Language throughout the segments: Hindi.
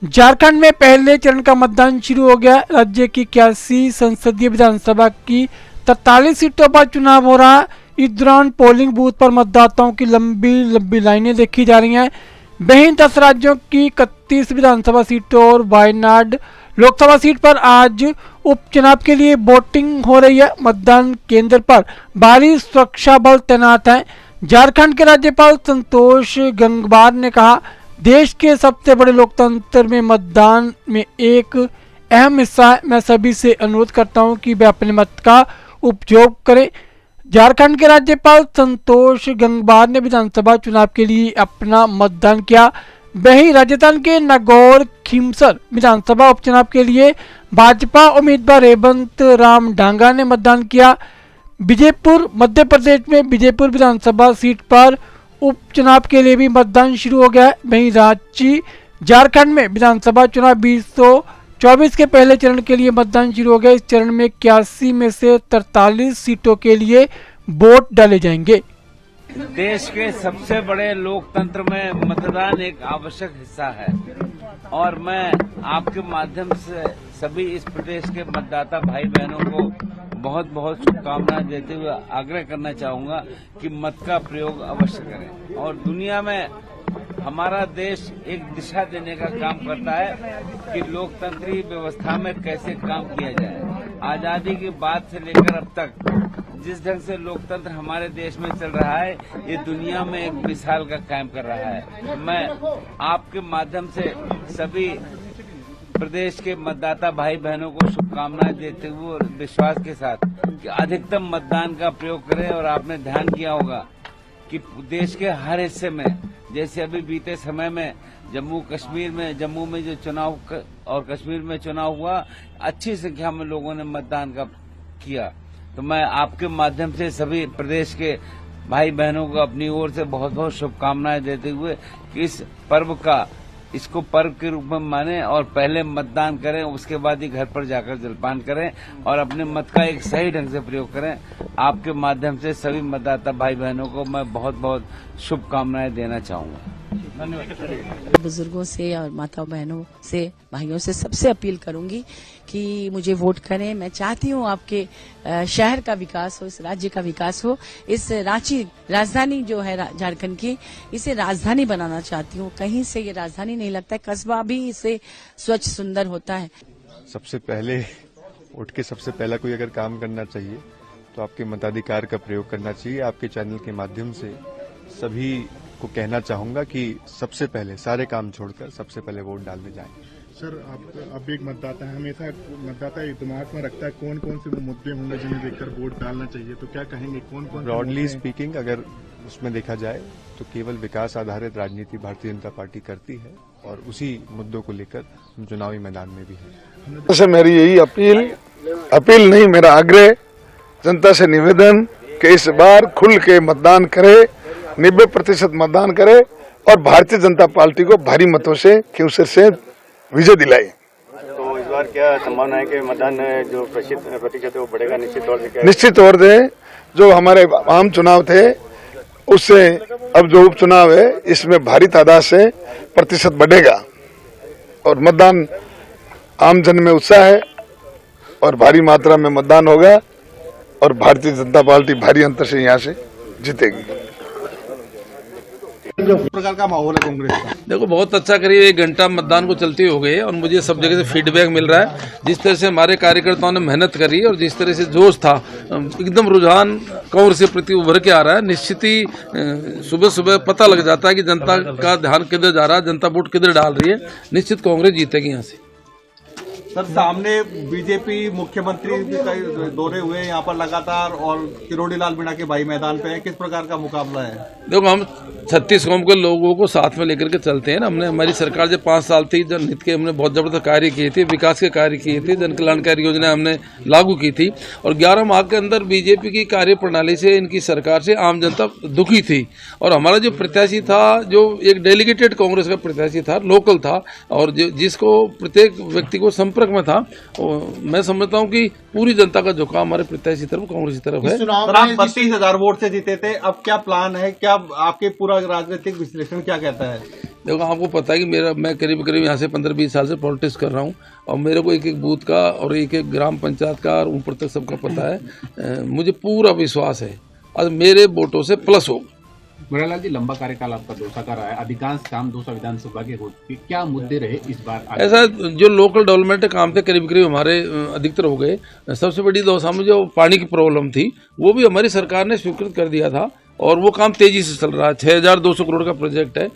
झारखंड में पहले चरण का मतदान शुरू हो गया। राज्य की 81 संसदीय विधानसभा की 43 सीटों पर चुनाव हो रहा है। इस दौरान पोलिंग बूथ पर मतदाताओं की लंबी लाइनें देखी जा रही हैं। वहीं 10 राज्यों की 31 विधानसभा सीटों और वायनाड लोकसभा सीट पर आज उपचुनाव के लिए वोटिंग हो रही है। मतदान केंद्र पर भारी सुरक्षा बल तैनात हैं। झारखंड के राज्यपाल संतोष गंगवार ने कहा, देश के सबसे बड़े लोकतंत्र में मतदान में एक अहम हिस्सा है। मैं सभी से अनुरोध करता हूं कि वे अपने मत का उपयोग करें। झारखंड के राज्यपाल संतोष गंगवार ने विधानसभा चुनाव के लिए अपना मतदान किया। वहीं राजस्थान के नागौर खीमसर विधानसभा उपचुनाव के लिए भाजपा उम्मीदवार रेवंत राम डांगा ने मतदान किया। बीजेपुर मध्य प्रदेश में बीजेपुर विधानसभा सीट पर उपचुनाव के लिए भी मतदान शुरू हो गया है। वहीं रांची झारखंड में विधानसभा चुनाव 2024 के पहले चरण के लिए मतदान शुरू हो गया। इस चरण में 81 में से 43 सीटों के लिए वोट डाले जाएंगे। देश के सबसे बड़े लोकतंत्र में मतदान एक आवश्यक हिस्सा है और मैं आपके माध्यम से सभी इस प्रदेश के मतदाता भाई बहनों को बहुत बहुत शुभकामनाएं देते हुए आग्रह करना चाहूंगा कि मत का प्रयोग अवश्य करें। और दुनिया में हमारा देश एक दिशा देने का काम करता है कि लोकतंत्री व्यवस्था में कैसे काम किया जाए। आजादी की बात से लेकर अब तक जिस ढंग से लोकतंत्र हमारे देश में चल रहा है, ये दुनिया में एक मिसाल का कायम कर रहा है। मैं आपके माध्यम से सभी प्रदेश के मतदाता भाई बहनों को शुभकामनाएं देते हुए और विश्वास के साथ कि अधिकतम मतदान का प्रयोग करें। और आपने ध्यान किया होगा कि देश के हर हिस्से में, जैसे अभी बीते समय में जम्मू में जो चुनाव और कश्मीर में चुनाव हुआ, अच्छी संख्या में लोगों ने मतदान का किया। तो मैं आपके माध्यम से सभी प्रदेश के भाई बहनों को अपनी ओर से बहुत बहुत शुभकामनाएं देते हुए कि इसको पर्व के रूप में माने और पहले मतदान करें, उसके बाद ही घर पर जाकर जलपान करें और अपने मत का एक सही ढंग से प्रयोग करें। आपके माध्यम से सभी मतदाता भाई बहनों को मैं बहुत बहुत शुभकामनाएं देना चाहूंगा। धन्यवाद। बुजुर्गों से और माता बहनों से, भाइयों से सबसे अपील करूंगी कि मुझे वोट करें। मैं चाहती हूं आपके शहर का विकास हो, इस राज्य का विकास हो। इस रांची राजधानी जो है झारखंड की, इसे राजधानी बनाना चाहती हूं। कहीं से ये राजधानी नहीं लगता है, कस्बा भी इसे स्वच्छ सुंदर होता है। सबसे पहले उठ के सबसे पहला कोई अगर काम करना चाहिए तो आपके मताधिकार का प्रयोग करना चाहिए। आपके चैनल के माध्यम से सभी को कहना चाहूंगा कि सबसे पहले सारे काम छोड़कर सबसे पहले वोट डालने जाएं। सर, आप एक मतदाता है, हमेशा मतदाता दिमाग में रखता है कौन कौन से वो मुद्दे होंगे जिन्हें देखकर वोट डालना चाहिए, तो क्या कहेंगे कौन कौन? ब्रॉडली स्पीकिंग अगर उसमें देखा जाए तो केवल विकास आधारित राजनीति भारतीय जनता पार्टी करती है और उसी मुद्दों को लेकर हम चुनावी मैदान में भी हैं। तो मेरी यही अपील नहीं, मेरा आग्रह, जनता से निवेदन कि इस बार खुल के मतदान करे, 90% मतदान करे और भारतीय जनता पार्टी को भारी मतों से खींवसर से विजय दिलाए। तो इस बार क्या संभावना है कि मतदान जो प्रतिशत है वो बढ़ेगा? निश्चित तौर से जो हमारे आम चुनाव थे उससे अब जो उपचुनाव है इसमें भारी तादाद से प्रतिशत बढ़ेगा और मतदान आम जन में उत्साह है और भारी मात्रा में मतदान होगा और भारतीय जनता पार्टी भारी अंतर से यहाँ से जीतेगी। प्रकार का माहौल है कांग्रेस का? देखो, बहुत अच्छा, करीब 1 घंटा मतदान को चलते हो गए और मुझे सब जगह से फीडबैक मिल रहा है। जिस तरह से हमारे कार्यकर्ताओं ने मेहनत करी और जिस तरह से जोश था, एकदम रुझान कांग्रेस के प्रति उभर के आ रहा है। निश्चित ही सुबह सुबह पता लग जाता है कि जनता का ध्यान किधर जा रहा है, जनता वोट किधर डाल रही है। निश्चित कांग्रेस जीतेगी यहाँ से। सर, सामने बीजेपी मुख्यमंत्री के दौरे हुए यहाँ पर लगातार और किरोड़ी लाल मीणा के भाई मैदान पे है, किस प्रकार का मुकाबला है? देखो, हम 36 कौम के लोगों को साथ में लेकर के चलते हैं ना। हमने, हमारी सरकार जब 5 साल थी, जनहित के हमने बहुत जबरदस्त कार्य किए थे, विकास के कार्य किए थे, जन कल्याणकारी योजना हमने लागू की थी और 11 माह के अंदर बीजेपी की कार्य प्रणाली से, इनकी सरकार से आम जनता दुखी थी। और हमारा जो प्रत्याशी था, जो एक डेलीगेटेड कांग्रेस का प्रत्याशी था, लोकल था और जिसको प्रत्येक व्यक्ति को संपर्क में था, मैं समझता हूं कि पूरी जनता का झुकाव हमारे प्रत्याशी तरफ, कांग्रेस की तरफ है। सर, आप 32,000 वोट से जीते थे, अब क्या प्लान है? क्या आपके पूरा राजनीतिक विश्लेषण क्या कहता है? देखो आपको पता है कि मैं करीब करीब यहाँ से 15-20 साल से पॉलिटिक्स कर रहा हूँ और मेरे को एक एक बूथ का और एक एक ग्राम पंचायत का और ऊपर तक सबका पता है। मुझे पूरा विश्वास है आज मेरे वोटों से प्लस हो। मुरारलाल जी, लंबा कार्यकाल आपका दौसा का रहा है, अधिकांश काम दौसा विधानसभा के हो चुके, क्या मुद्दे रहे इस बार? ऐसा जो लोकल डेवलपमेंट काम थे करीब करीब हमारे अधिकतर हो गए। सबसे बड़ी दौसा में जो पानी की प्रॉब्लम थी वो भी हमारी सरकार ने स्वीकृत कर दिया था और वो काम तेजी से चल रहा है। 6200 करोड़ का प्रोजेक्ट है।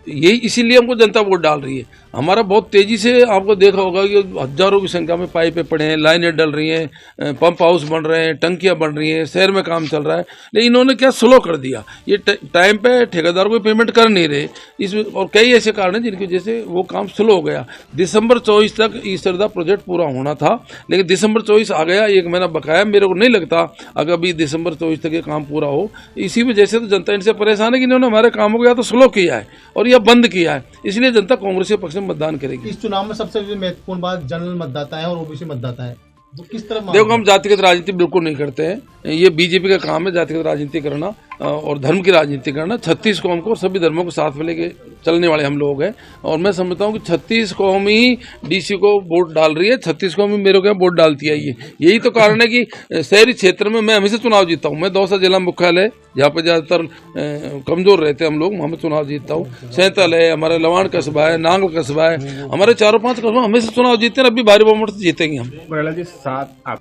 यही इसीलिए हमको जनता वोट डाल रही है। हमारा बहुत तेजी से आपको देखा होगा कि हजारों की संख्या में पाइपें पड़े हैं, लाइनें डल रही हैं, पंप हाउस बन रहे हैं, टंकियां बन रही हैं, शहर में काम चल रहा है। लेकिन इन्होंने क्या स्लो कर दिया, ये टाइम पे ठेकेदार को पेमेंट कर नहीं रहे इस और कई ऐसे कारण हैं जिनकी वजह से वो काम स्लो हो गया। दिसंबर 24 तक ई सरदा प्रोजेक्ट पूरा होना था लेकिन दिसंबर 24 आ गया, 1 महीना बकाया। मेरे को नहीं लगता अगर अभी दिसंबर 24 तक ये काम पूरा हो। इसी वजह से तो जनता इनसे परेशान है कि इन्होंने हमारे कामों को या तो स्लो किया है और या बंद किया है, इसलिए जनता कांग्रेस के पक्ष में मतदान करेगी। इस चुनाव में सबसे महत्वपूर्ण बात जनरल मतदाता है और ओबीसी मतदाता है, वो किस तरह? देखो हम जातिगत राजनीति बिल्कुल नहीं करते हैं, ये बीजेपी का काम है जातिगत राजनीति करना और धर्म की राजनीति करना। 36 कौम को सभी धर्मों को साथ में लेके चलने वाले हम लोग हैं और मैं समझता हूँ कि 36 कौम ही डीसी को वोट डाल रही है, 36 कौम ही मेरे को वोट डालती आई है। यही तो कारण है कि शहरी क्षेत्र में मैं हमेशा चुनाव जीतता हूँ। मैं दौसा जिला मुख्यालय जहाँ पर ज्यादातर कमजोर रहते हैं हम लोग, वहाँ में चुनाव जीतता हूँ। सैंतल है, हमारा लवाण कस्बा है, नांगल कस्बा है, हमारे 4-5 कस्बा हमेशा चुनाव जीतते हैं। अभी भारी बहुमत से जीतेंगे हम। मुरारलाल जी, साथ आप